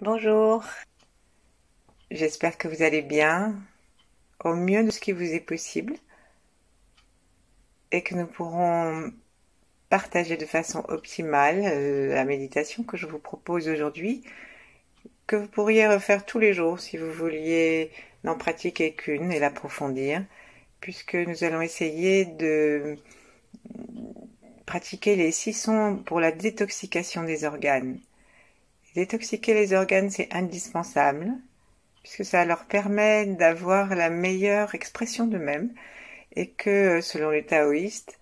Bonjour, j'espère que vous allez bien, au mieux de ce qui vous est possible, et que nous pourrons partager de façon optimale la méditation que je vous propose aujourd'hui, que vous pourriez refaire tous les jours si vous vouliez n'en pratiquer qu'une et l'approfondir, puisque nous allons essayer de pratiquer les 6 sons pour la détoxication des organes. Détoxiquer les organes, c'est indispensable, puisque ça leur permet d'avoir la meilleure expression d'eux-mêmes, et que, selon les taoïstes,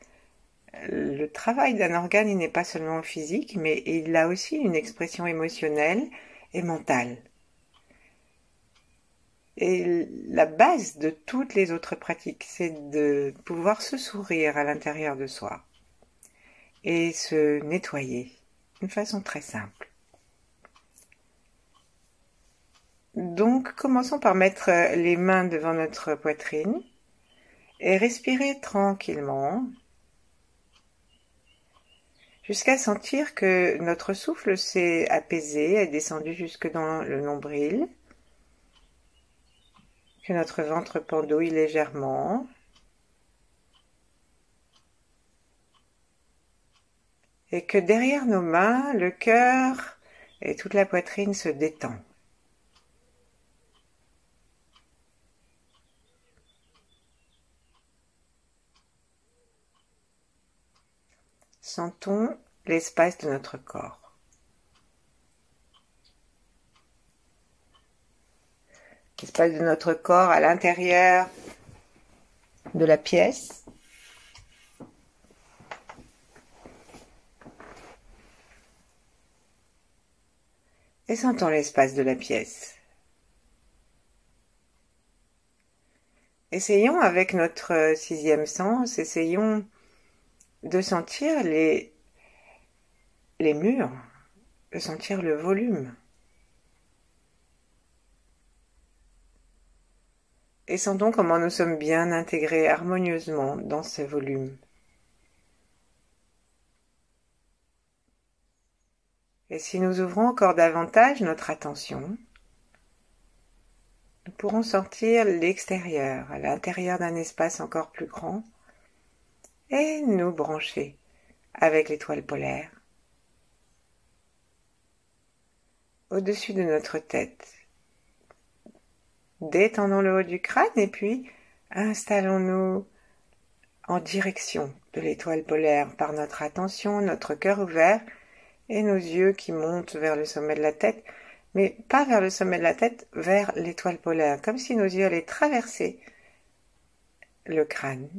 le travail d'un organe, il n'est pas seulement physique, mais il a aussi une expression émotionnelle et mentale. Et la base de toutes les autres pratiques, c'est de pouvoir se sourire à l'intérieur de soi et se nettoyer d'une façon très simple. Donc, commençons par mettre les mains devant notre poitrine et respirer tranquillement jusqu'à sentir que notre souffle s'est apaisé, est descendu jusque dans le nombril, que notre ventre pendouille légèrement, et que derrière nos mains, le cœur et toute la poitrine se détendent. Sentons l'espace de notre corps. L'espace de notre corps à l'intérieur de la pièce. Et sentons l'espace de la pièce. Essayons avec notre 6e sens, essayons de sentir les murs, de sentir le volume. Et sentons comment nous sommes bien intégrés harmonieusement dans ce volume. Et si nous ouvrons encore davantage notre attention, nous pourrons sortir l'extérieur, à l'intérieur d'un espace encore plus grand, et nous brancher avec l'étoile polaire au-dessus de notre tête. Détendons le haut du crâne et puis installons-nous en direction de l'étoile polaire par notre attention, notre cœur ouvert et nos yeux qui montent vers le sommet de la tête, mais pas vers le sommet de la tête, vers l'étoile polaire, comme si nos yeux allaient traverser le crâne.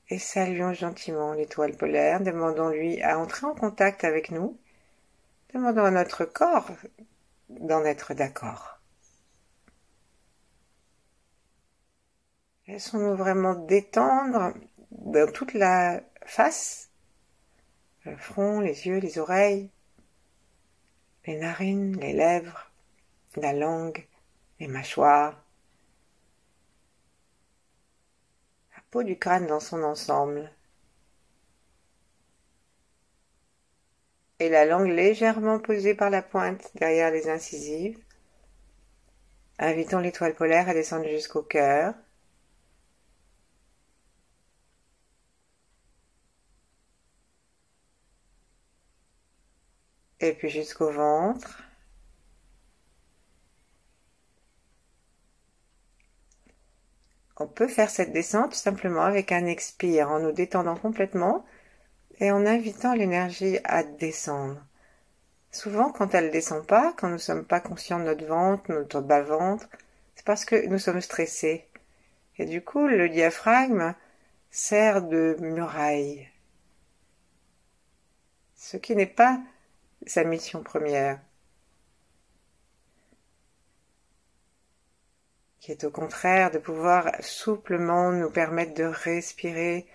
Et saluons gentiment l'étoile polaire, demandons-lui à entrer en contact avec nous, demandons à notre corps d'en être d'accord. Laissons-nous vraiment détendre dans toute la face, le front, les yeux, les oreilles, les narines, les lèvres, la langue, les mâchoires, la peau du crâne dans son ensemble, et la langue légèrement posée par la pointe derrière les incisives. Invitons l'étoile polaire à descendre jusqu'au cœur. Et puis jusqu'au ventre. On peut faire cette descente simplement avec un expire, en nous détendant complètement et en invitant l'énergie à descendre. Souvent, quand elle ne descend pas, quand nous ne sommes pas conscients de notre ventre, notre bas-ventre, c'est parce que nous sommes stressés. Et du coup, le diaphragme sert de muraille. Ce qui n'est pas sa mission première, qui est au contraire de pouvoir souplement nous permettre de respirer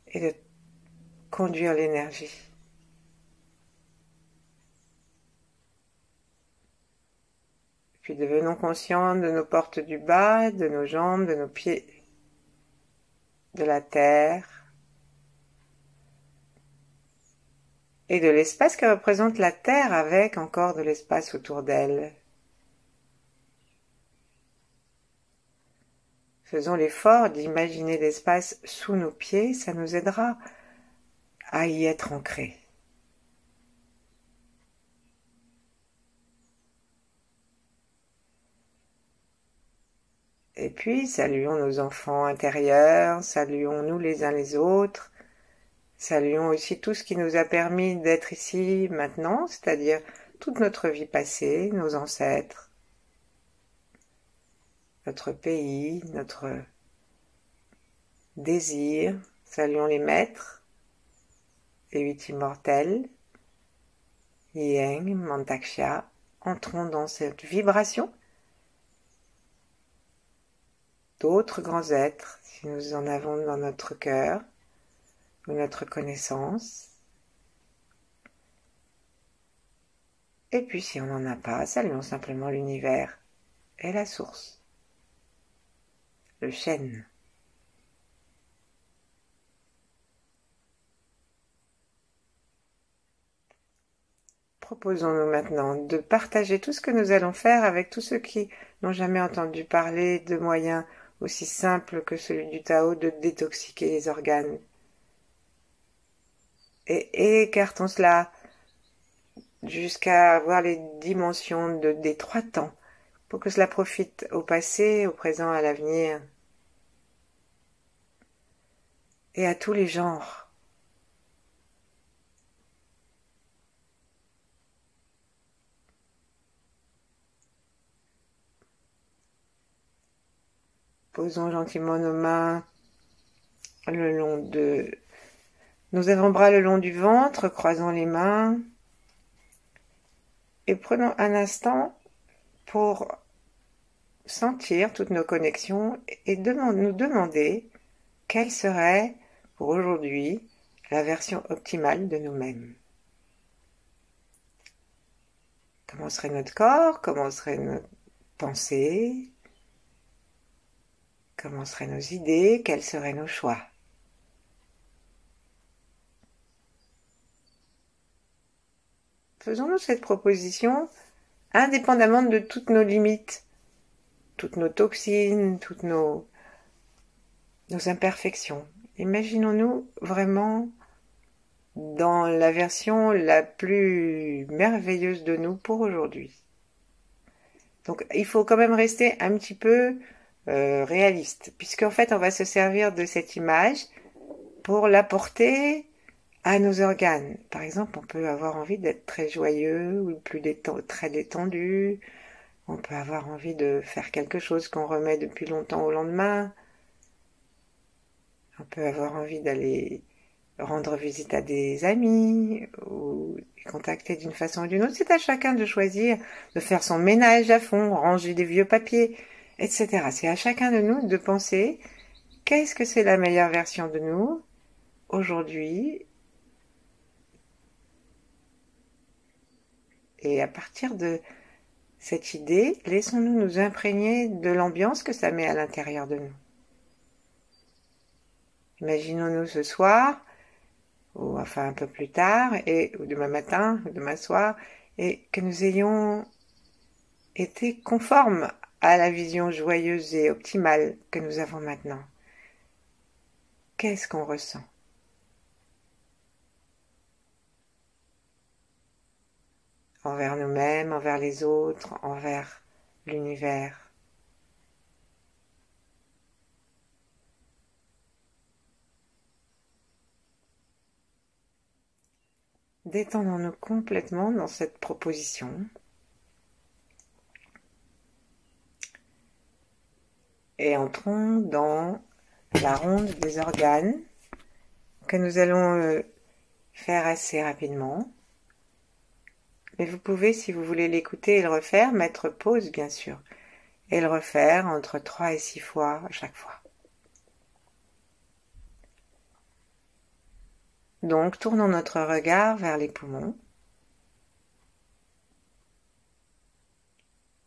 et de conduire l'énergie. Puis devenons conscients de nos portes du bas, de nos jambes, de nos pieds, de la terre. et de l'espace que représente la Terre avec encore de l'espace autour d'elle. Faisons l'effort d'imaginer l'espace sous nos pieds, ça nous aidera à y être ancrés. Et puis, saluons nos enfants intérieurs, saluons-nous les uns les autres, saluons aussi tout ce qui nous a permis d'être ici maintenant, c'est-à-dire toute notre vie passée, nos ancêtres, notre pays, notre désir. Saluons les maîtres, les 8 immortels, Yang, Mantaksha. Entrons dans cette vibration d'autres grands êtres, si nous en avons dans notre cœur ou notre connaissance. Et puis si on n'en a pas, saluons simplement l'univers et la source, le chêne. Proposons-nous maintenant de partager tout ce que nous allons faire avec tous ceux qui n'ont jamais entendu parler de moyens aussi simples que celui du Tao de détoxiquer les organes. Et écartons cela jusqu'à avoir les dimensions des 3 temps, pour que cela profite au passé, au présent, à l'avenir, et à tous les genres. Posons gentiment nos mains le long de nos avant-bras, le long du ventre, croisons les mains et prenons un instant pour sentir toutes nos connexions et nous demander quelle serait pour aujourd'hui la version optimale de nous-mêmes. Comment serait notre corps? Comment seraient nos pensées? Comment seraient nos idées? Quels seraient nos choix? Faisons-nous cette proposition indépendamment de toutes nos limites, toutes nos toxines, toutes nos imperfections. Imaginons-nous vraiment dans la version la plus merveilleuse de nous pour aujourd'hui. Donc il faut quand même rester un petit peu réaliste, puisqu'en fait on va se servir de cette image pour l'apporter à nos organes. Par exemple, on peut avoir envie d'être très joyeux ou très détendu. On peut avoir envie de faire quelque chose qu'on remet depuis longtemps au lendemain. On peut avoir envie d'aller rendre visite à des amis ou les contacter d'une façon ou d'une autre. C'est à chacun de choisir de faire son ménage à fond, ranger des vieux papiers, etc. C'est à chacun de nous de penser qu'est-ce que c'est la meilleure version de nous aujourd'hui. Et à partir de cette idée, laissons-nous nous imprégner de l'ambiance que ça met à l'intérieur de nous. Imaginons-nous ce soir, ou enfin un peu plus tard, ou demain matin, ou demain soir, et que nous ayons été conformes à la vision joyeuse et optimale que nous avons maintenant. Qu'est-ce qu'on ressent ? Envers nous-mêmes, envers les autres, envers l'univers. Détendons-nous complètement dans cette proposition. Et entrons dans la ronde des organes que nous allons faire assez rapidement. Mais vous pouvez, si vous voulez l'écouter et le refaire, mettre pause bien sûr, et le refaire entre 3 et 6 fois à chaque fois. Donc, tournons notre regard vers les poumons,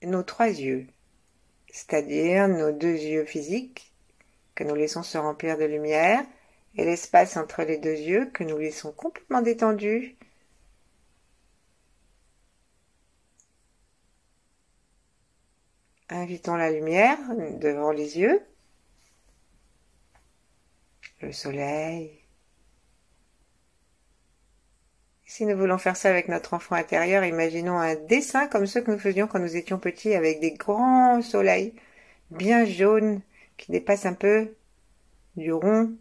nos 3 yeux, c'est-à-dire nos 2 yeux physiques, que nous laissons se remplir de lumière, et l'espace entre les 2 yeux que nous laissons complètement détendu Invitons la lumière devant les yeux, le soleil. Si nous voulons faire ça avec notre enfant intérieur, imaginons un dessin comme ceux que nous faisions quand nous étions petits avec des grands soleils bien jaunes qui dépassent un peu du rond,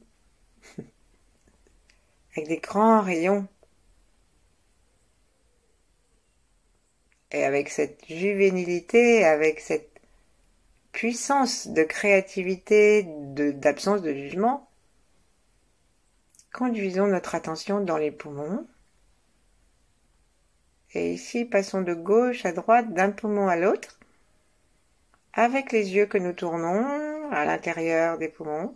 avec des grands rayons. Et avec cette juvénilité, avec cette puissance de créativité, d'absence de jugement, conduisons notre attention dans les poumons. Et ici, passons de gauche à droite, d'un poumon à l'autre, avec les yeux que nous tournons à l'intérieur des poumons.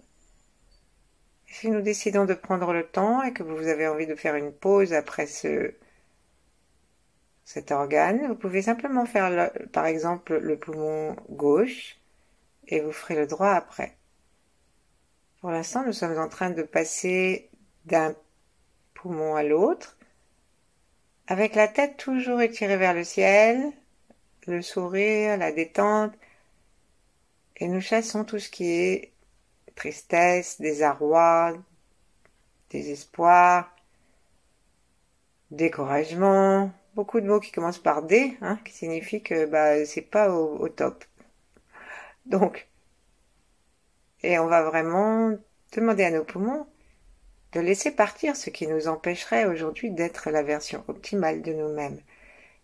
Et si nous décidons de prendre le temps et que vous avez envie de faire une pause après cet organe, vous pouvez simplement faire, par exemple, le poumon gauche et vous ferez le droit après. Pour l'instant, nous sommes en train de passer d'un poumon à l'autre, avec la tête toujours étirée vers le ciel, le sourire, la détente, et nous chassons tout ce qui est tristesse, désarroi, désespoir, découragement, beaucoup de mots qui commencent par D, qui signifie que c'est pas au top. Donc, et on va vraiment demander à nos poumons de laisser partir ce qui nous empêcherait aujourd'hui d'être la version optimale de nous-mêmes.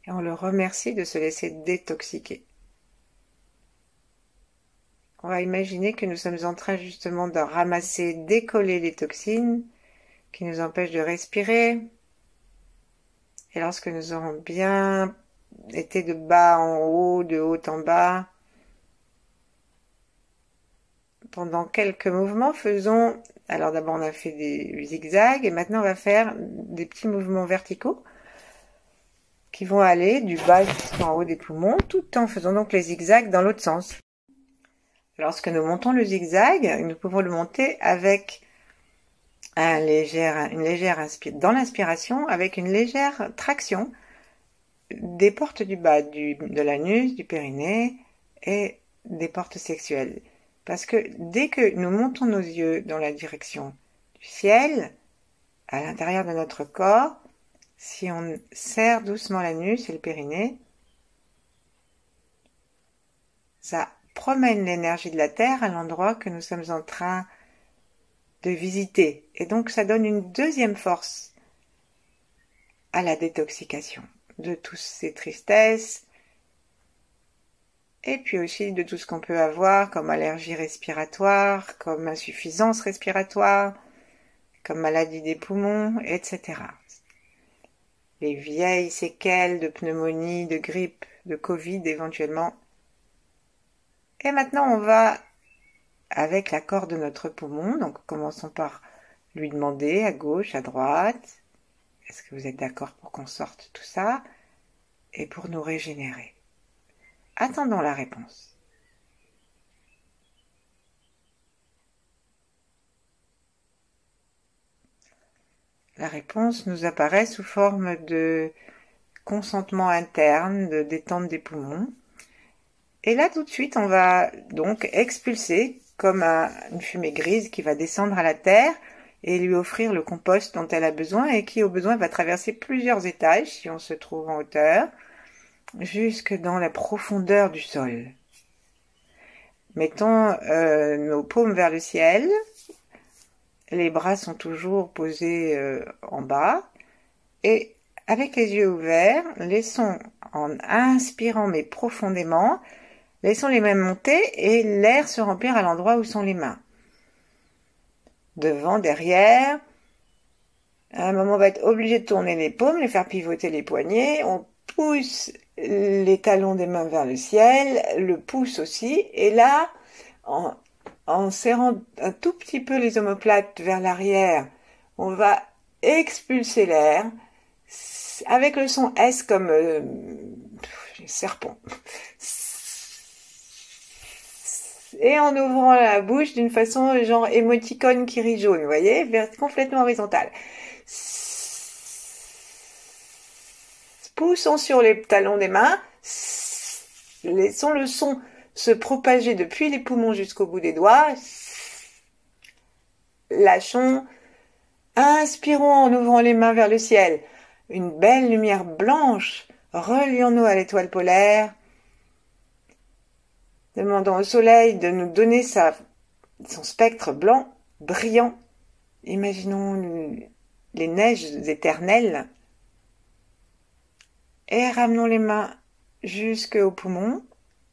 Et on le remercie de se laisser détoxiquer. On va imaginer que nous sommes en train justement de ramasser, décoller les toxines qui nous empêchent de respirer. Et lorsque nous aurons bien été de bas en haut, de haut en bas, pendant quelques mouvements, alors d'abord on a fait des zigzags et maintenant on va faire des petits mouvements verticaux qui vont aller du bas jusqu'en haut des poumons, tout en faisant donc les zigzags dans l'autre sens. Lorsque nous montons le zigzag, nous pouvons le monter avec une légère dans l'inspiration, avec une légère traction des portes du bas, de l'anus, du périnée et des portes sexuelles. Parce que dès que nous montons nos yeux dans la direction du ciel, à l'intérieur de notre corps, si on serre doucement l'anus et le périnée, ça promène l'énergie de la Terre à l'endroit que nous sommes en train de visiter. Et donc ça donne une deuxième force à la détoxication de toutes ces tristesses, et puis aussi de tout ce qu'on peut avoir comme allergie respiratoire, comme insuffisance respiratoire, comme maladie des poumons, etc. Les vieilles séquelles de pneumonie, de grippe, de Covid éventuellement. Et maintenant on va avec l'accord de notre poumon, donc commençons par lui demander à gauche, à droite, est-ce que vous êtes d'accord pour qu'on sorte tout ça et pour nous régénérer? Attendons la réponse. La réponse nous apparaît sous forme de consentement interne, de détente des poumons. Et là, tout de suite, on va donc expulser comme une fumée grise qui va descendre à la terre et lui offrir le compost dont elle a besoin et qui, au besoin, va traverser plusieurs étages si on se trouve en hauteur, jusque dans la profondeur du sol. Mettons nos paumes vers le ciel, les bras sont toujours posés en bas, et avec les yeux ouverts, laissons, en inspirant mais profondément, laissons les mains monter et l'air se remplir à l'endroit où sont les mains. Devant, derrière, à un moment on va être obligé de tourner les paumes, les faire pivoter les poignets, on pousse les talons des mains vers le ciel, le pouce aussi, et là, en serrant un tout petit peu les omoplates vers l'arrière, on va expulser l'air avec le son S comme serpent. Et en ouvrant la bouche d'une façon genre émoticône qui rit jaune, vous voyez, complètement horizontale. Poussons sur les talons des mains, laissons le son se propager depuis les poumons jusqu'au bout des doigts. Lâchons. Inspirons en ouvrant les mains vers le ciel. Une belle lumière blanche. Relions-nous à l'étoile polaire. Demandons au soleil de nous donner son spectre blanc, brillant. Imaginons les neiges éternelles. Et ramenons les mains jusqu'aux poumons.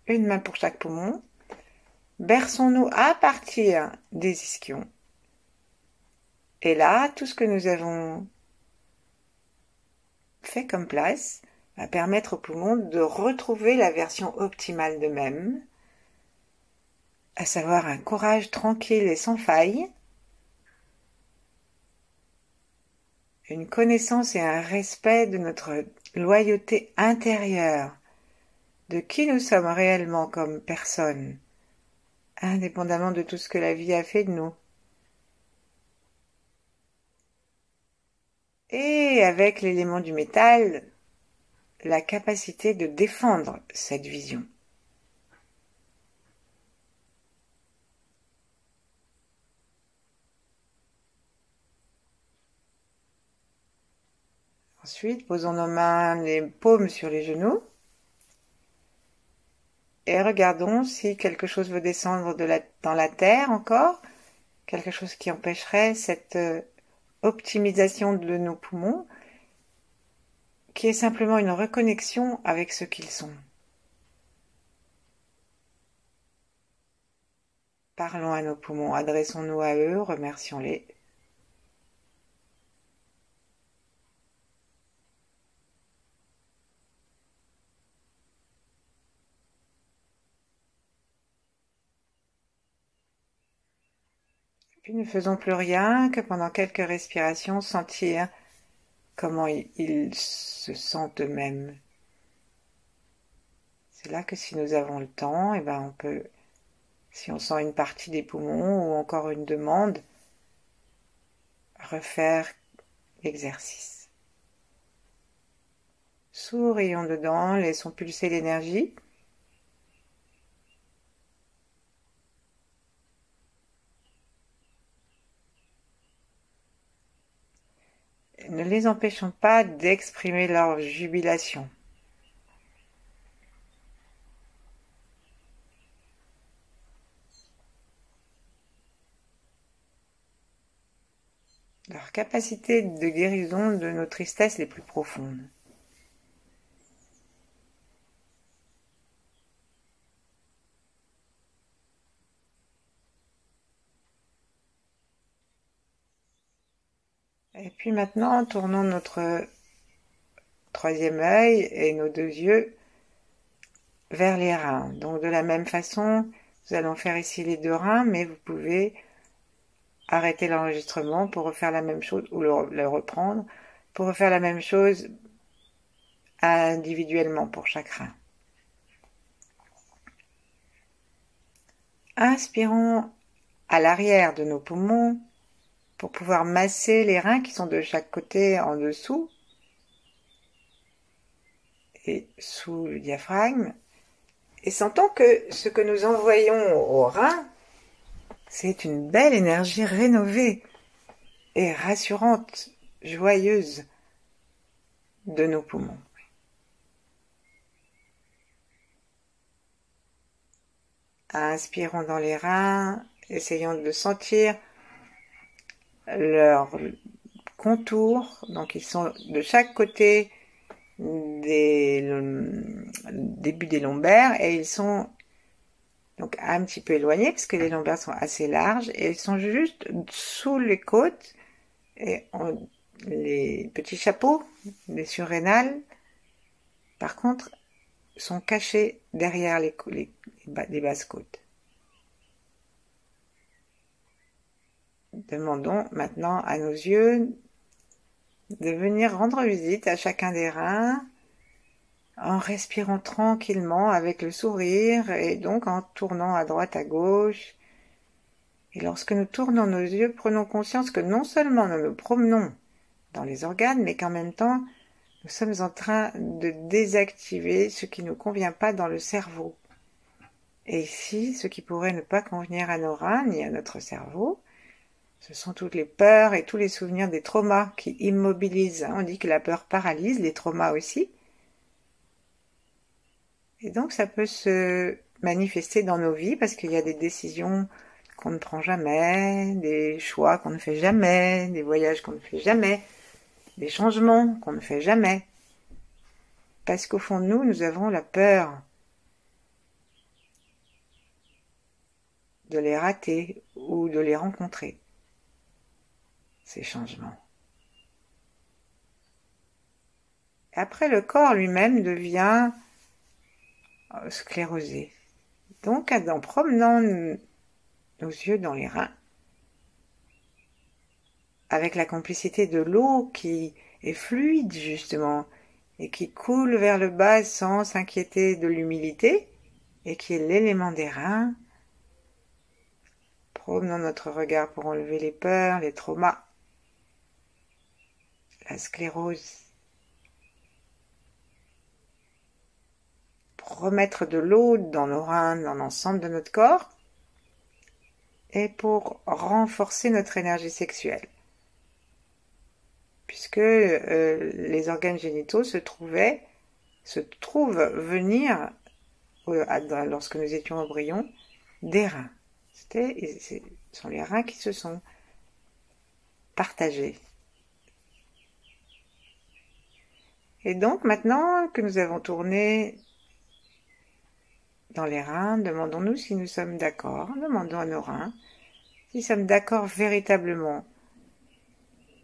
Une main pour chaque poumon. Berçons-nous à partir des ischions. Et là, tout ce que nous avons fait comme place va permettre aux poumons de retrouver la version optimale d'eux-mêmes, à savoir un courage tranquille et sans faille, une connaissance et un respect de notre loyauté intérieure, de qui nous sommes réellement comme personne, indépendamment de tout ce que la vie a fait de nous. Et avec l'élément du métal, la capacité de défendre cette vision. Ensuite, posons nos mains, les paumes sur les genoux. Et regardons si quelque chose veut descendre dans la terre encore. Quelque chose qui empêcherait cette optimisation de nos poumons, qui est simplement une reconnexion avec ce qu'ils sont. Parlons à nos poumons, adressons-nous à eux, remercions-les. Puis ne faisons plus rien que pendant quelques respirations sentir comment ils se sentent eux-mêmes. C'est là que si nous avons le temps, on peut, si on sent une partie des poumons ou encore une demande, refaire l'exercice. Sourions dedans, laissons pulser l'énergie. Ne les empêchons pas d'exprimer leur jubilation. Leur capacité de guérison de nos tristesses les plus profondes. Et puis maintenant, tournons notre troisième œil et nos deux yeux vers les reins. Donc de la même façon, nous allons faire ici les deux reins, mais vous pouvez arrêter l'enregistrement pour refaire la même chose, ou le reprendre, pour refaire la même chose individuellement pour chaque rein. Inspirons à l'arrière de nos poumons pour pouvoir masser les reins qui sont de chaque côté en dessous et sous le diaphragme. Et sentons que ce que nous envoyons aux reins, c'est une belle énergie rénovée et rassurante, joyeuse de nos poumons. Inspirons dans les reins, essayons de sentir leur contour. Donc ils sont de chaque côté des début des lombaires et ils sont donc un petit peu éloignés parce que les lombaires sont assez larges et ils sont juste sous les côtes et les petits chapeaux, les surrénales, par contre, sont cachés derrière les basses côtes. Demandons maintenant à nos yeux de venir rendre visite à chacun des reins en respirant tranquillement avec le sourire et donc en tournant à droite à gauche. Et lorsque nous tournons nos yeux, prenons conscience que non seulement nous nous promenons dans les organes, mais qu'en même temps, nous sommes en train de désactiver ce qui ne convient pas dans le cerveau. Et ici, ce qui pourrait ne pas convenir à nos reins ni à notre cerveau, ce sont toutes les peurs et tous les souvenirs des traumas qui immobilisent. On dit que la peur paralyse, les traumas aussi. Et donc ça peut se manifester dans nos vies parce qu'il y a des décisions qu'on ne prend jamais, des choix qu'on ne fait jamais, des voyages qu'on ne fait jamais, des changements qu'on ne fait jamais. Parce qu'au fond de nous, nous avons la peur de les rater ou de les rencontrer, ces changements. Après, le corps lui-même devient sclérosé. Donc, en promenant nos yeux dans les reins, avec la complicité de l'eau qui est fluide justement, et qui coule vers le bas sans s'inquiéter de l'humidité, et qui est l'élément des reins, promenons notre regard pour enlever les peurs, les traumas, la sclérose, pour remettre de l'eau dans nos reins, dans l'ensemble de notre corps, et pour renforcer notre énergie sexuelle. Puisque les organes génitaux se trouvent venir, lorsque nous étions embryons, des reins. Ce sont les reins qui se sont partagés. Et donc maintenant que nous avons tourné dans les reins, demandons-nous si nous sommes d'accord, demandons à nos reins si nous sommes d'accord véritablement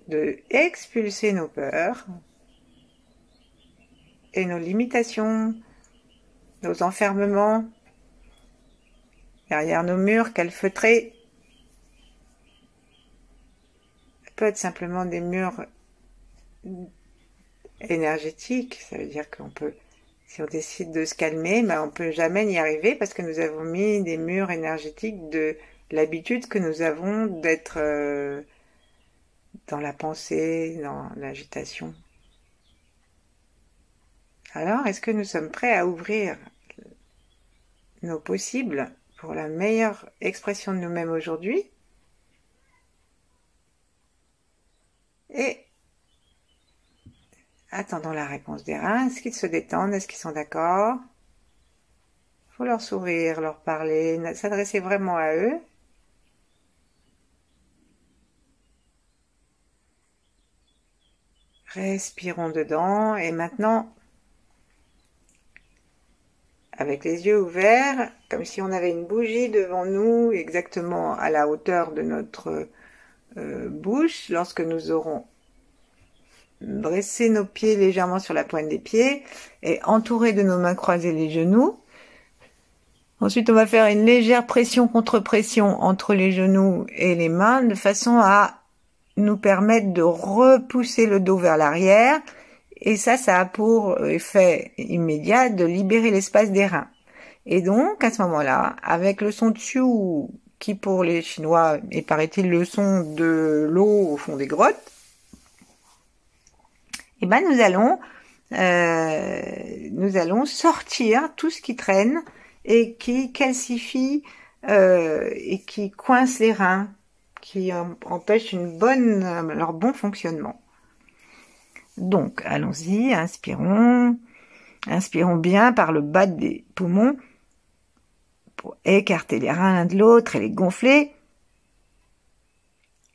de expulser nos peurs et nos limitations, nos enfermements derrière nos murs calfeutrés. Ça peut être simplement des murs énergétiques, ça veut dire qu'on peut, si on décide de se calmer, on peut jamais y arriver parce que nous avons mis des murs énergétiques de l'habitude que nous avons d'être dans la pensée, dans l'agitation. Alors, est-ce que nous sommes prêts à ouvrir nos possibles pour la meilleure expression de nous-mêmes aujourd'hui? Et attendons la réponse des reins. Est-ce qu'ils se détendent? Est-ce qu'ils sont d'accord? Il faut leur sourire, leur parler, s'adresser vraiment à eux. Respirons dedans et maintenant, avec les yeux ouverts, comme si on avait une bougie devant nous, exactement à la hauteur de notre bouche, lorsque nous aurons dressé nos pieds légèrement sur la pointe des pieds et entouré de nos mains croisées les genoux. Ensuite, on va faire une légère pression contre pression entre les genoux et les mains de façon à nous permettre de repousser le dos vers l'arrière. Et ça a pour effet immédiat de libérer l'espace des reins. Et donc, à ce moment-là, avec le son Tsiu, qui pour les Chinois est, paraît-il, le son de l'eau au fond des grottes, nous allons sortir tout ce qui traîne et qui calcifie et qui coince les reins, qui empêche leur bon fonctionnement. Donc, allons-y, inspirons bien par le bas des poumons pour écarter les reins l'un de l'autre et les gonfler.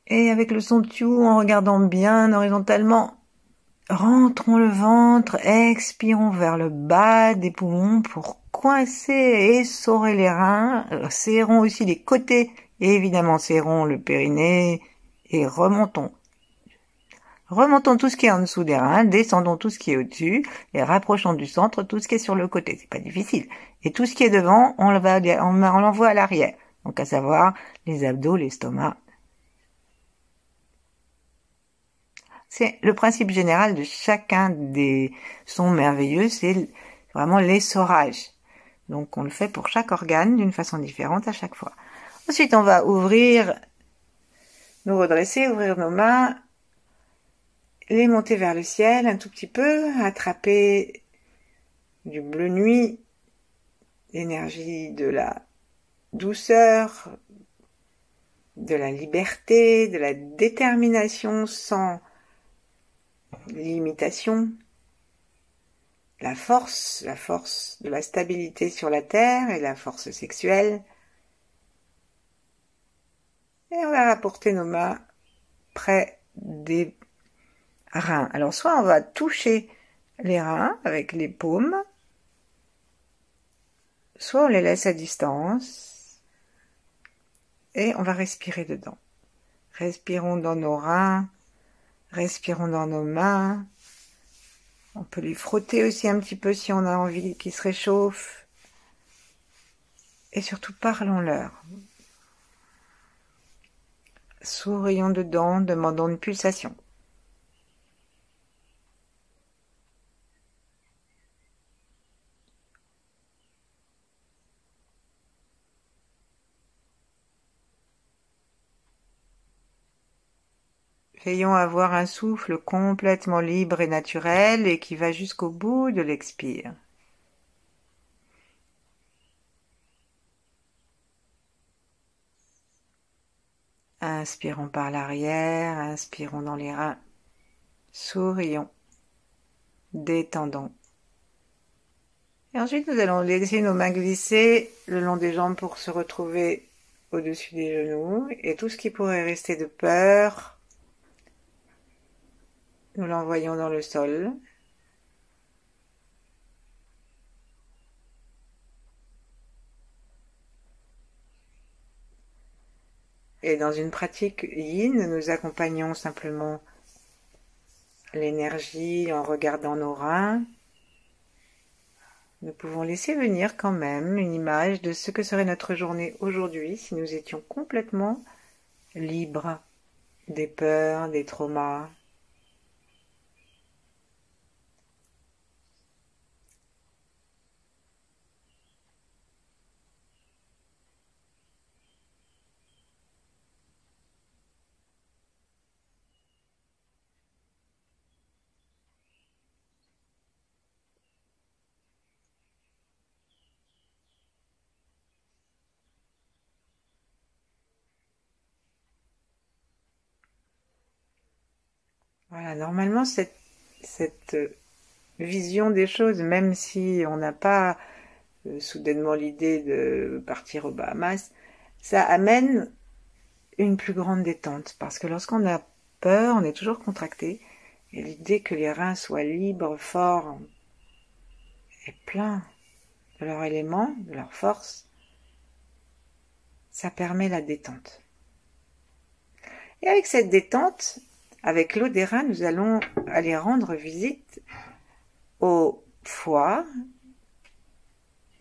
Et avec le son de Tsiu, en regardant bien horizontalement, rentrons le ventre, expirons vers le bas des poumons pour coincer et essorer les reins, serrons aussi les côtés et évidemment serrons le périnée et remontons. Remontons tout ce qui est en dessous des reins, descendons tout ce qui est au-dessus et rapprochons du centre tout ce qui est sur le côté. C'est pas difficile. Et tout ce qui est devant, on l'envoie à l'arrière. Donc à savoir les abdos, l'estomac. C'est le principe général de chacun des sons merveilleux, c'est vraiment l'essorage. Donc on le fait pour chaque organe d'une façon différente à chaque fois. Ensuite on va nous redresser, ouvrir nos mains, les monter vers le ciel un tout petit peu, attraper du bleu nuit l'énergie de la douceur, de la liberté, de la détermination sans limitation, la force de la stabilité sur la terre et la force sexuelle. Et on va rapporter nos mains près des reins. Alors soit on va toucher les reins avec les paumes, soit on les laisse à distance et on va respirer dedans. Respirons dans nos reins, respirons dans nos mains. On peut les frotter aussi un petit peu si on a envie qu'ils se réchauffent. Et surtout, parlons-leur. Sourions dedans, demandons une pulsation. Veillons à avoir un souffle complètement libre et naturel et qui va jusqu'au bout de l'expire. Inspirons par l'arrière, inspirons dans les reins, sourions, détendons. Et ensuite, nous allons laisser nos mains glisser le long des jambes pour se retrouver au-dessus des genoux. Et tout ce qui pourrait rester de peur, nous l'envoyons dans le sol. Et dans une pratique yin, nous accompagnons simplement l'énergie en regardant nos reins. Nous pouvons laisser venir quand même une image de ce que serait notre journée aujourd'hui si nous étions complètement libres des peurs, des traumas. Voilà, normalement cette vision des choses, même si on n'a pas soudainement l'idée de partir aux Bahamas, ça amène une plus grande détente. Parce que lorsqu'on a peur, on est toujours contracté. Et l'idée que les reins soient libres, forts et pleins de leur élément, de leur force, ça permet la détente. Et avec cette détente, avec l'eau des reins, nous allons aller rendre visite au foie,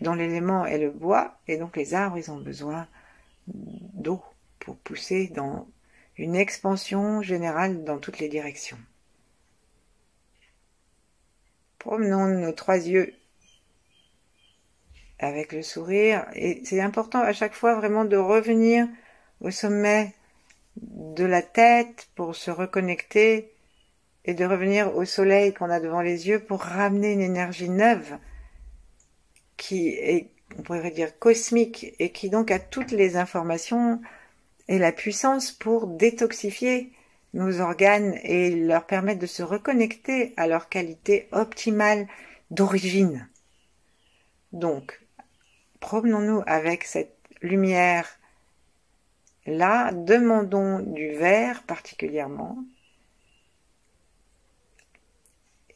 dont l'élément est le bois, et donc les arbres, ils ont besoin d'eau pour pousser dans une expansion générale dans toutes les directions. Promenons nos 3 yeux avec le sourire, et c'est important à chaque fois vraiment de revenir au sommet de la tête pour se reconnecter et de revenir au soleil qu'on a devant les yeux pour ramener une énergie neuve qui est, on pourrait dire, cosmique et qui donc a toutes les informations et la puissance pour détoxifier nos organes et leur permettre de se reconnecter à leur qualité optimale d'origine. Donc, promenons-nous avec cette lumière là, demandons du vert particulièrement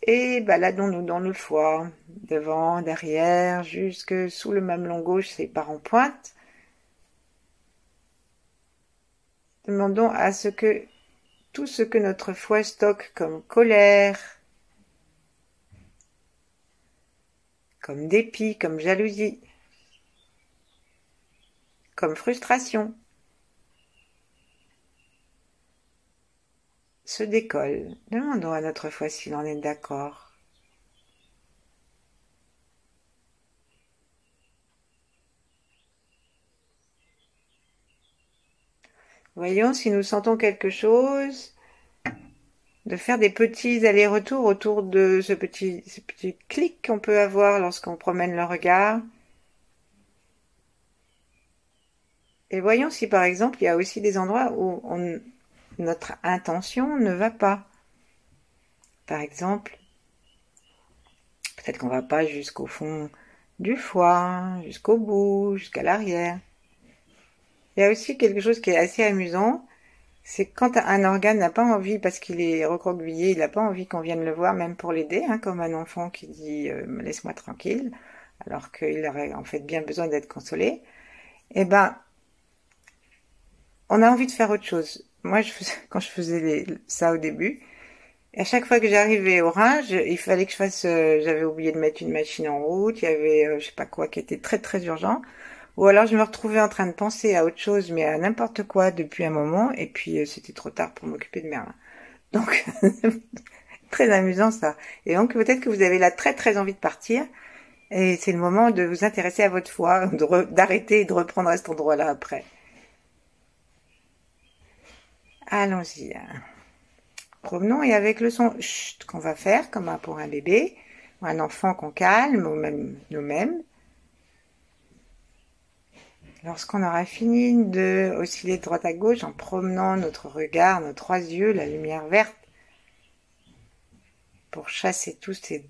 et baladons-nous dans le foie, devant, derrière, jusque sous le mamelon gauche, c'est par en pointe. Demandons à ce que tout ce que notre foie stocke comme colère, comme dépit, comme jalousie, comme frustration, se décolle. Demandons à notre foie s'il en est d'accord. Voyons si nous sentons quelque chose, de faire des petits allers-retours autour de ce petit clic qu'on peut avoir lorsqu'on promène le regard. Et voyons si par exemple il y a aussi des endroits où notre intention ne va pas. Par exemple, peut-être qu'on va pas jusqu'au fond du foie, jusqu'au bout, jusqu'à l'arrière. Il y a aussi quelque chose qui est assez amusant, c'est quand un organe n'a pas envie, parce qu'il est recroquevillé, il n'a pas envie qu'on vienne le voir, même pour l'aider, hein, comme un enfant qui dit laisse-moi tranquille, alors qu'il aurait en fait bien besoin d'être consolé. Eh ben, on a envie de faire autre chose. Moi, quand je faisais ça au début, à chaque fois que j'arrivais au rein, il fallait que je fasse, j'avais oublié de mettre une machine en route, il y avait je sais pas quoi qui était très très urgent, ou alors je me retrouvais en train de penser à autre chose, mais à n'importe quoi depuis un moment, et puis c'était trop tard pour m'occuper de mes reins. Donc très amusant ça. Et donc peut-être que vous avez là très très envie de partir, et c'est le moment de vous intéresser à votre foi, d'arrêter et de reprendre à cet endroit-là après. Allons-y. Promenons et avec le son chut qu'on va faire, comme pour un bébé, ou un enfant qu'on calme, ou même nous-mêmes. Lorsqu'on aura fini de osciller de droite à gauche en promenant notre regard, nos trois yeux, la lumière verte, pour chasser tous ces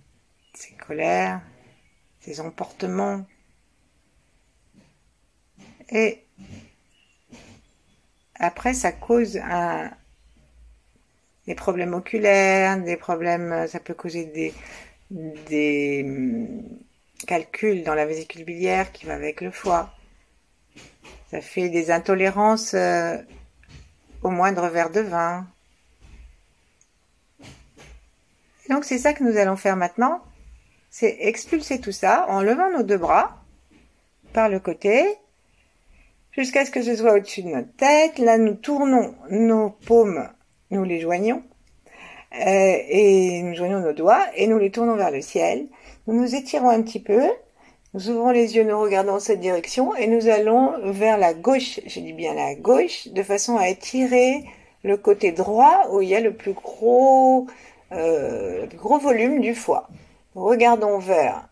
colères, ces emportements, et après ça cause des problèmes oculaires, des problèmes, ça peut causer des calculs dans la vésicule biliaire qui va avec le foie. Ça fait des intolérances au moindre verre de vin. Et donc c'est ça que nous allons faire maintenant, c'est expulser tout ça en levant nos deux bras par le côté, jusqu'à ce que ce soit au-dessus de notre tête. Là nous tournons nos paumes, nous les joignons, et nous joignons nos doigts, et nous les tournons vers le ciel. Nous nous étirons un petit peu, nous ouvrons les yeux, nous regardons dans cette direction, et nous allons vers la gauche, je dis bien la gauche, de façon à étirer le côté droit où il y a le plus gros volume du foie. Nous regardons vers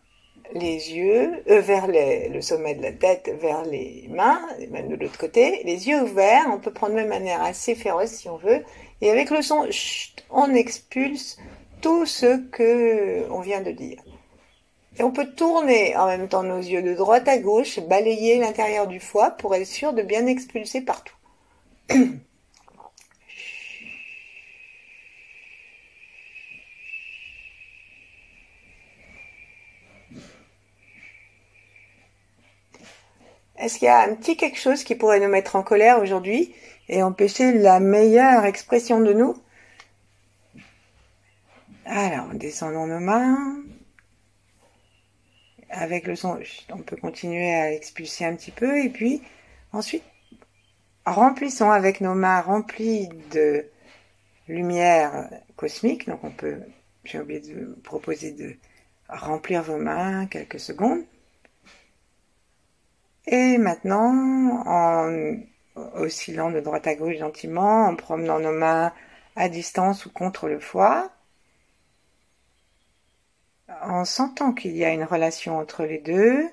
les yeux, vers le sommet de la tête, vers les mains de l'autre côté, les yeux ouverts, on peut prendre même un air assez féroce si on veut, et avec le son, chut, on expulse tout ce que on vient de dire. Et on peut tourner en même temps nos yeux de droite à gauche, balayer l'intérieur du foie pour être sûr de bien expulser partout. Est-ce qu'il y a un petit quelque chose qui pourrait nous mettre en colère aujourd'hui et empêcher la meilleure expression de nous? Alors, descendons nos mains. Avec le son, on peut continuer à expulser un petit peu et puis ensuite remplissons avec nos mains remplies de lumière cosmique. Donc j'ai oublié de vous proposer de remplir vos mains quelques secondes. Et maintenant, en oscillant de droite à gauche gentiment, en promenant nos mains à distance ou contre le foie, en sentant qu'il y a une relation entre les deux,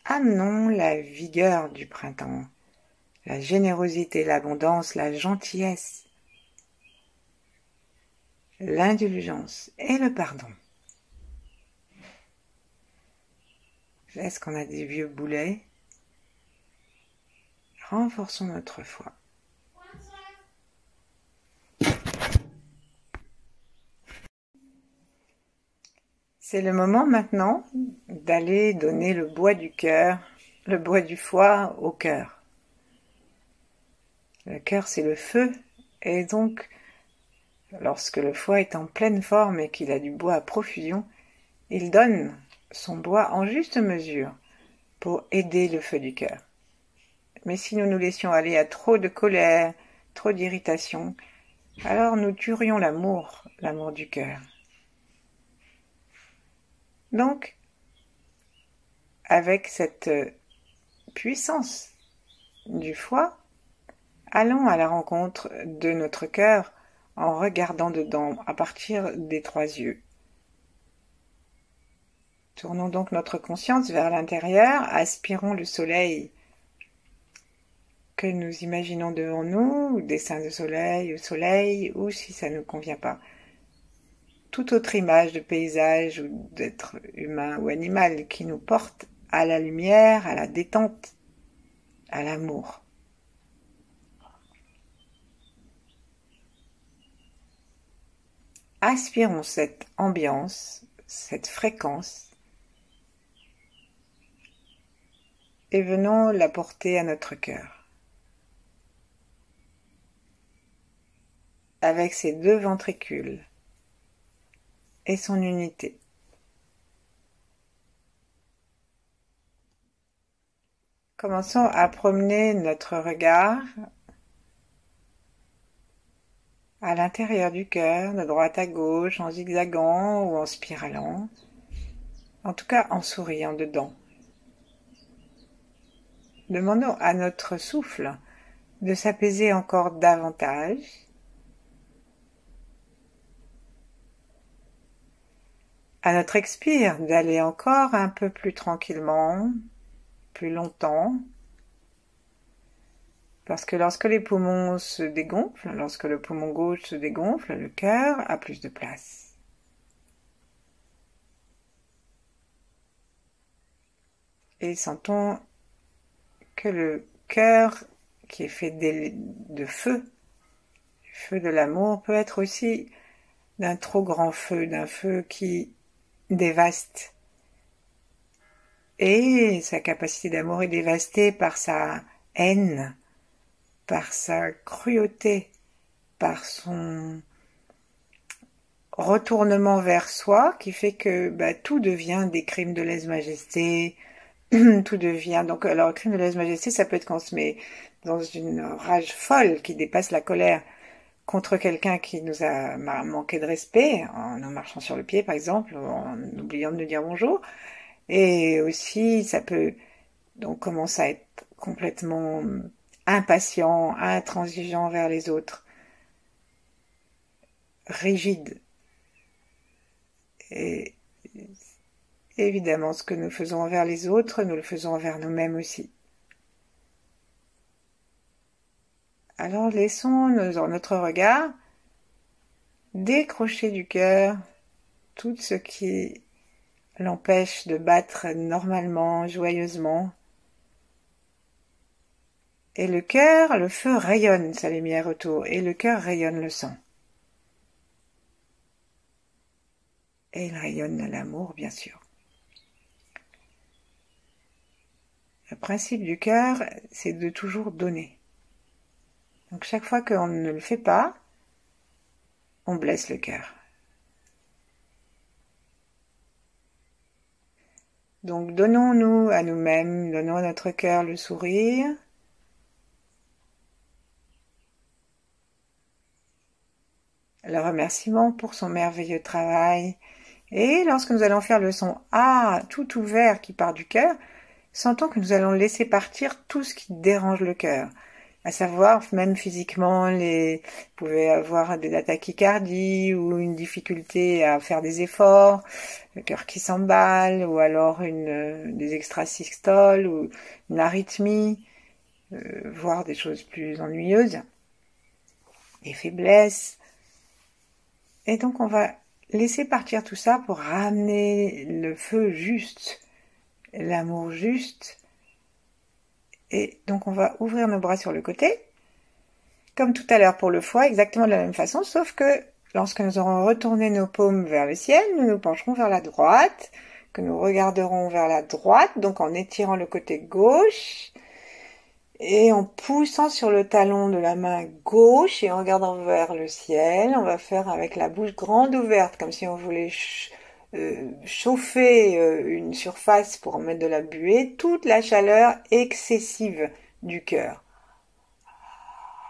amenons la vigueur du printemps, la générosité, l'abondance, la gentillesse, l'indulgence et le pardon. Est-ce qu'on a des vieux boulets? Renforçons notre foi. C'est le moment maintenant d'aller donner le bois du cœur, le bois du foie au cœur. Le cœur, c'est le feu, et donc, lorsque le foie est en pleine forme et qu'il a du bois à profusion, il donne son bois en juste mesure pour aider le feu du cœur. Mais si nous nous laissions aller à trop de colère, trop d'irritation, alors nous tuerions l'amour du cœur. Donc, avec cette puissance du foie, allons à la rencontre de notre cœur en regardant dedans à partir des trois yeux. Tournons donc notre conscience vers l'intérieur, aspirons le soleil que nous imaginons devant nous, ou dessin de soleil, au soleil, ou si ça ne nous convient pas. Toute autre image de paysage ou d'être humain ou animal qui nous porte à la lumière, à la détente, à l'amour. Aspirons cette ambiance, cette fréquence, et venons la porter à notre cœur. Avec ses deux ventricules et son unité. Commençons à promener notre regard à l'intérieur du cœur, de droite à gauche, en zigzagant ou en spiralant, en tout cas en souriant dedans. Demandons à notre souffle de s'apaiser encore davantage, à notre expire d'aller encore un peu plus tranquillement, plus longtemps, parce que lorsque les poumons se dégonflent, lorsque le poumon gauche se dégonfle, le cœur a plus de place. Et sentons que le cœur, qui est fait de feu, du feu de l'amour, peut être aussi d'un trop grand feu, d'un feu qui dévaste. Et sa capacité d'amour est dévastée par sa haine, par sa cruauté, par son retournement vers soi, qui fait que tout devient des crimes de lèse-majesté, tout devient... Donc, alors, crime de lèse-majesté, ça peut être quand on se met dans une rage folle qui dépasse la colère contre quelqu'un qui nous a manqué de respect, en marchant sur le pied, par exemple, ou en oubliant de nous dire bonjour. Et aussi, ça peut donc commencer à être complètement impatient, intransigeant vers les autres, rigide. Et évidemment, ce que nous faisons envers les autres, nous le faisons envers nous-mêmes aussi. Alors laissons notre regard décrocher du cœur tout ce qui l'empêche de battre normalement, joyeusement. Et le cœur, le feu rayonne sa lumière autour, et le cœur rayonne le sang. Et il rayonne l'amour, bien sûr. Le principe du cœur, c'est de toujours donner. Donc chaque fois qu'on ne le fait pas, on blesse le cœur. Donc donnons-nous à nous-mêmes, donnons à notre cœur le sourire. Le remerciement pour son merveilleux travail. Et lorsque nous allons faire le son A tout ouvert qui part du cœur, sentons que nous allons laisser partir tout ce qui dérange le cœur. À savoir, même physiquement, vous pouvez avoir de la tachycardie ou une difficulté à faire des efforts, le cœur qui s'emballe, ou alors des extrasystoles ou une arythmie, voire des choses plus ennuyeuses, des faiblesses. Et donc on va laisser partir tout ça pour ramener le feu juste, l'amour juste. Et donc on va ouvrir nos bras sur le côté, comme tout à l'heure pour le foie, exactement de la même façon, sauf que lorsque nous aurons retourné nos paumes vers le ciel, nous nous pencherons vers la droite, que nous regarderons vers la droite, donc en étirant le côté gauche, et en poussant sur le talon de la main gauche et en regardant vers le ciel, on va faire avec la bouche grande ouverte, comme si on voulait chauffer une surface pour en mettre de la buée, toute la chaleur excessive du cœur.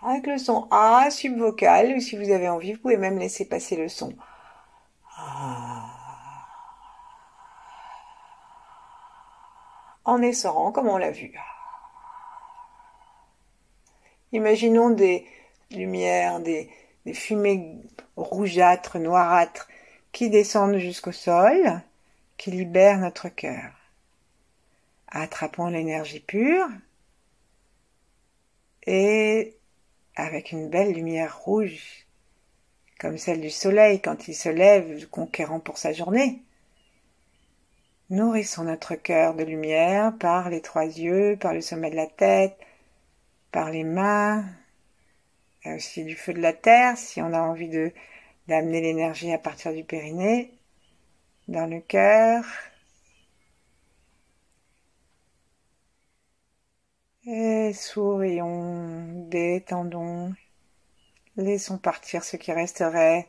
Avec le son A subvocal, ou si vous avez envie, vous pouvez même laisser passer le son. En essorant, comme on l'a vu. Imaginons des lumières, des fumées rougeâtres, noirâtres, qui descendent jusqu'au sol, qui libèrent notre cœur. Attrapons l'énergie pure et avec une belle lumière rouge, comme celle du soleil quand il se lève, conquérant pour sa journée. Nourrissons notre cœur de lumière par les 3 yeux, par le sommet de la tête, par les mains, et aussi du feu de la terre, si on a envie d'amener l'énergie à partir du périnée, dans le cœur. Et sourions, détendons, laissons partir ce qui resterait.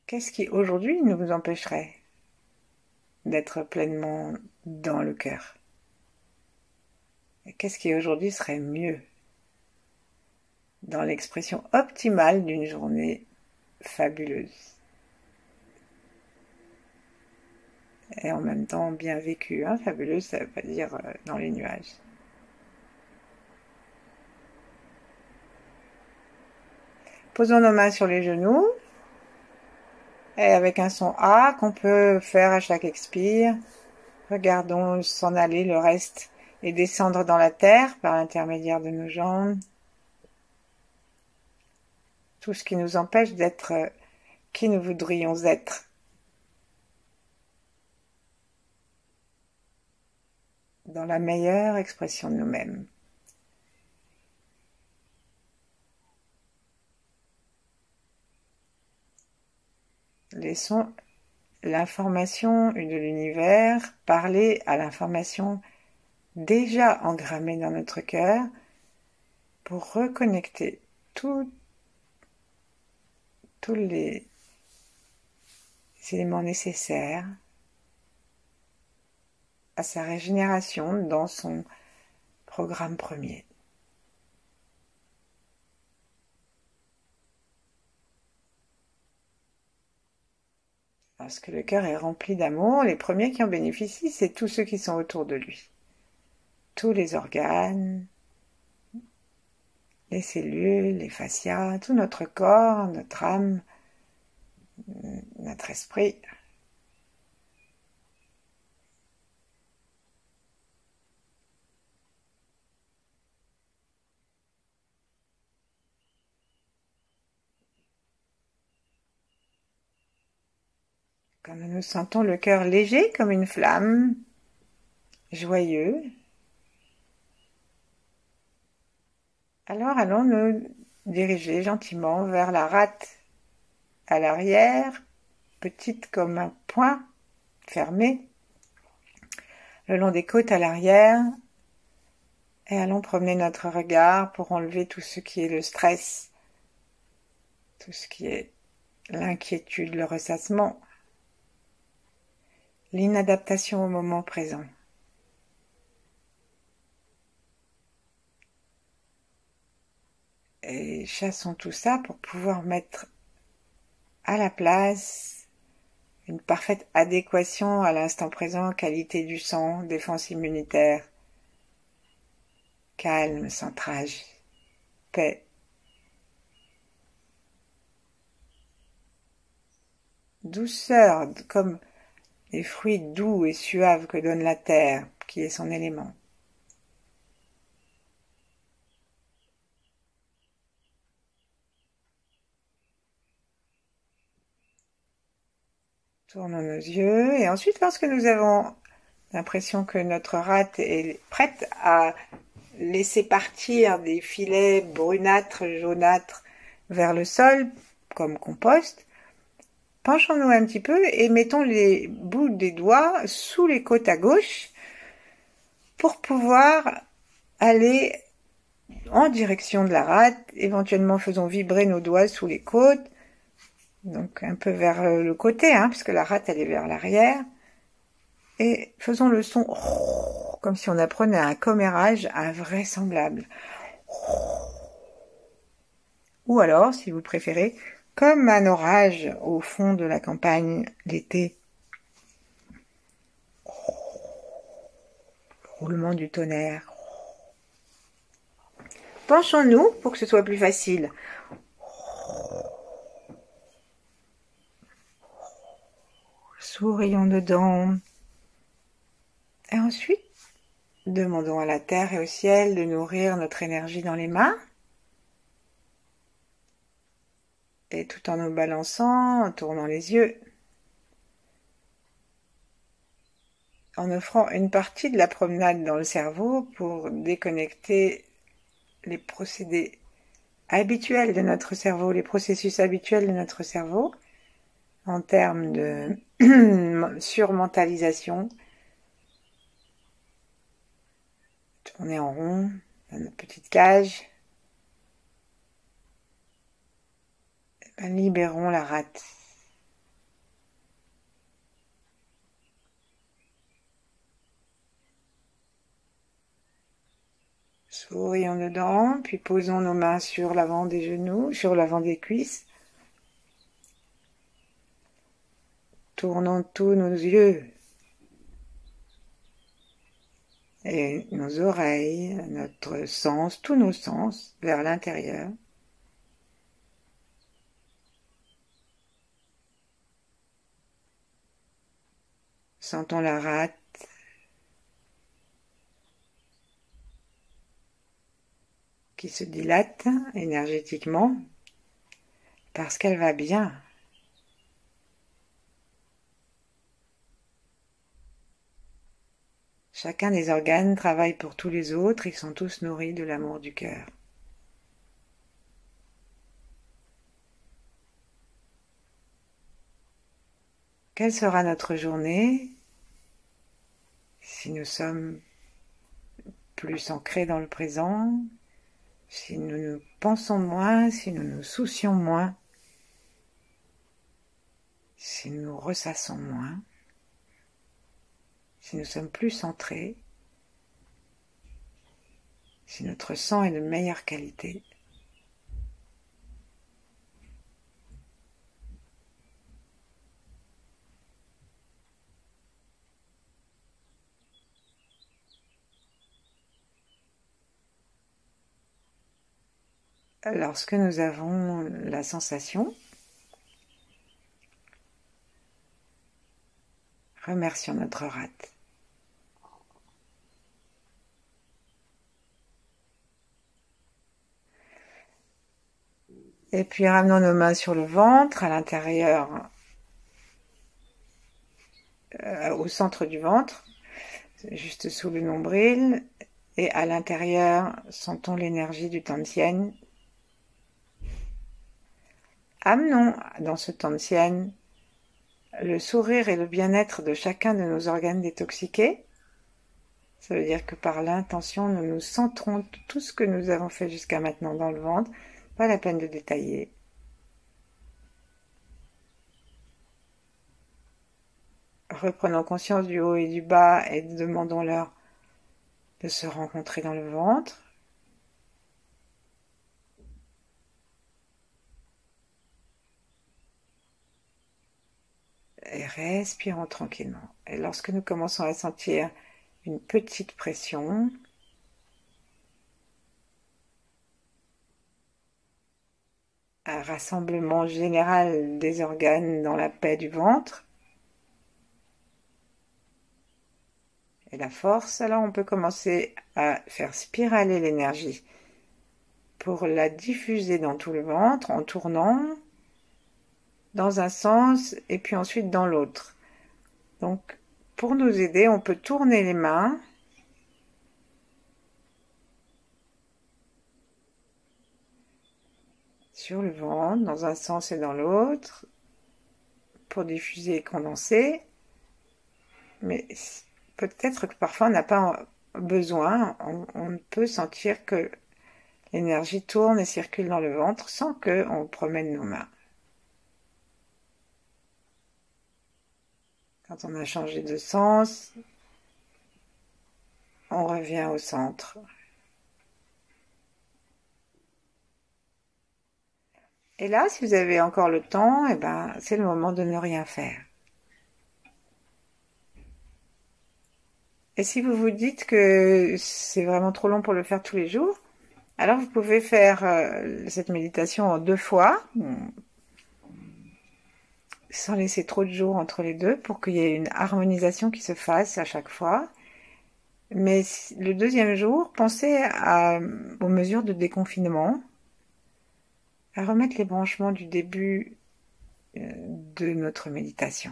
Qu'est-ce qui aujourd'hui nous empêcherait d'être pleinement dans le cœur? Et qu'est-ce qui aujourd'hui serait mieux dans l'expression optimale d'une journée fabuleuse et en même temps bien vécue, hein? Fabuleuse, ça veut pas dire dans les nuages. Posons nos mains sur les genoux et avec un son A qu'on peut faire à chaque expire, regardons s'en aller le reste et descendre dans la terre par l'intermédiaire de nos jambes. Tout ce qui nous empêche d'être qui nous voudrions être. Dans la meilleure expression de nous-mêmes. Laissons l'information de l'univers parler à l'information déjà engrammée dans notre cœur pour reconnecter tous les éléments nécessaires à sa régénération dans son programme premier. Lorsque le cœur est rempli d'amour, les premiers qui en bénéficient, c'est tous ceux qui sont autour de lui. Tous les organes, les cellules, les fascias, tout notre corps, notre âme, notre esprit. Quand nous nous sentons le cœur léger comme une flamme, joyeux, alors allons nous diriger gentiment vers la rate à l'arrière, petite comme un poing fermé, le long des côtes à l'arrière, et allons promener notre regard pour enlever tout ce qui est le stress, tout ce qui est l'inquiétude, le ressassement, l'inadaptation au moment présent. Et chassons tout ça pour pouvoir mettre à la place une parfaite adéquation à l'instant présent, qualité du sang, défense immunitaire, calme, centrage, paix. Douceur, comme les fruits doux et suaves que donne la terre, qui est son élément. Tournons nos yeux et ensuite, lorsque nous avons l'impression que notre rate est prête à laisser partir des filets brunâtres, jaunâtres vers le sol, comme compost, penchons-nous un petit peu et mettons les bouts des doigts sous les côtes à gauche pour pouvoir aller en direction de la rate. Éventuellement, faisons vibrer nos doigts sous les côtes, donc un peu vers le côté, puisque la rate elle est vers l'arrière, et faisons le son comme si on apprenait un commérage invraisemblable. Ou alors, si vous préférez, comme un orage au fond de la campagne l'été. Roulement du tonnerre. Penchons-nous pour que ce soit plus facile. Sourions dedans. Et ensuite, demandons à la terre et au ciel de nourrir notre énergie dans les mains. Et tout en nous balançant, en tournant les yeux, en offrant une partie de la promenade dans le cerveau pour déconnecter les procédés habituels de notre cerveau, les processus habituels de notre cerveau, en termes de surmentalisation, tourner en rond dans notre petite cage. Libérons la rate. Sourions dedans, puis posons nos mains sur l'avant des genoux, sur l'avant des cuisses. Tournons tous nos yeux et nos oreilles, notre sens, tous nos sens vers l'intérieur. Sentons la rate qui se dilate énergétiquement parce qu'elle va bien. Chacun des organes travaille pour tous les autres, ils sont tous nourris de l'amour du cœur. Quelle sera notre journée si nous sommes plus ancrés dans le présent, si nous nous pensons moins, si nous nous soucions moins, si nous ressassons moins, si nous sommes plus centrés, si notre sang est de meilleure qualité. Lorsque nous avons la sensation, remercions notre rate. Et puis ramenons nos mains sur le ventre, à l'intérieur, au centre du ventre, juste sous le nombril, et à l'intérieur, sentons l'énergie du Tantien. Amenons dans ce Tantien le sourire et le bien-être de chacun de nos organes détoxiqués. Ça veut dire que par l'intention, nous nous centrons tout ce que nous avons fait jusqu'à maintenant dans le ventre. Pas la peine de détailler. Reprenons conscience du haut et du bas et demandons-leur de se rencontrer dans le ventre. Et respirons tranquillement. Et lorsque nous commençons à sentir une petite pression, un rassemblement général des organes dans la paix du ventre et la force, alors on peut commencer à faire spiraler l'énergie pour la diffuser dans tout le ventre en tournant dans un sens et puis ensuite dans l'autre. Donc, pour nous aider, on peut tourner les mains sur le ventre, dans un sens et dans l'autre, pour diffuser et condenser. Mais peut-être que parfois on n'a pas besoin, on peut sentir que l'énergie tourne et circule dans le ventre sans qu'on promène nos mains. Quand on a changé de sens, on revient au centre. Et là, si vous avez encore le temps, c'est le moment de ne rien faire. Et si vous vous dites que c'est vraiment trop long pour le faire tous les jours, alors vous pouvez faire cette méditation en 2 fois. sans laisser trop de jours entre les deux pour qu'il y ait une harmonisation qui se fasse à chaque fois. Mais le deuxième jour, pensez aux mesures de déconfinement, à remettre les branchements du début de notre méditation.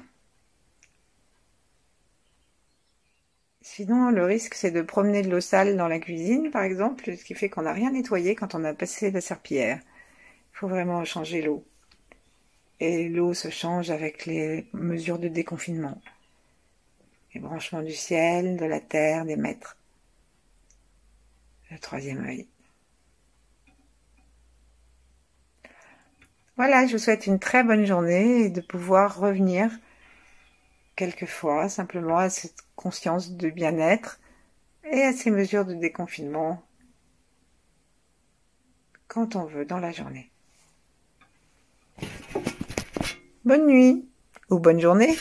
Sinon, le risque, c'est de promener de l'eau sale dans la cuisine, par exemple, ce qui fait qu'on n'a rien nettoyé quand on a passé la serpillière. Il faut vraiment changer l'eau. Et l'eau se change avec les mesures de déconfinement. Les branchements du ciel, de la terre, des maîtres. Le troisième œil. Voilà, je vous souhaite une très bonne journée et de pouvoir revenir quelquefois simplement à cette conscience de bien-être et à ces mesures de déconfinement quand on veut dans la journée. Bonne nuit ou bonne journée.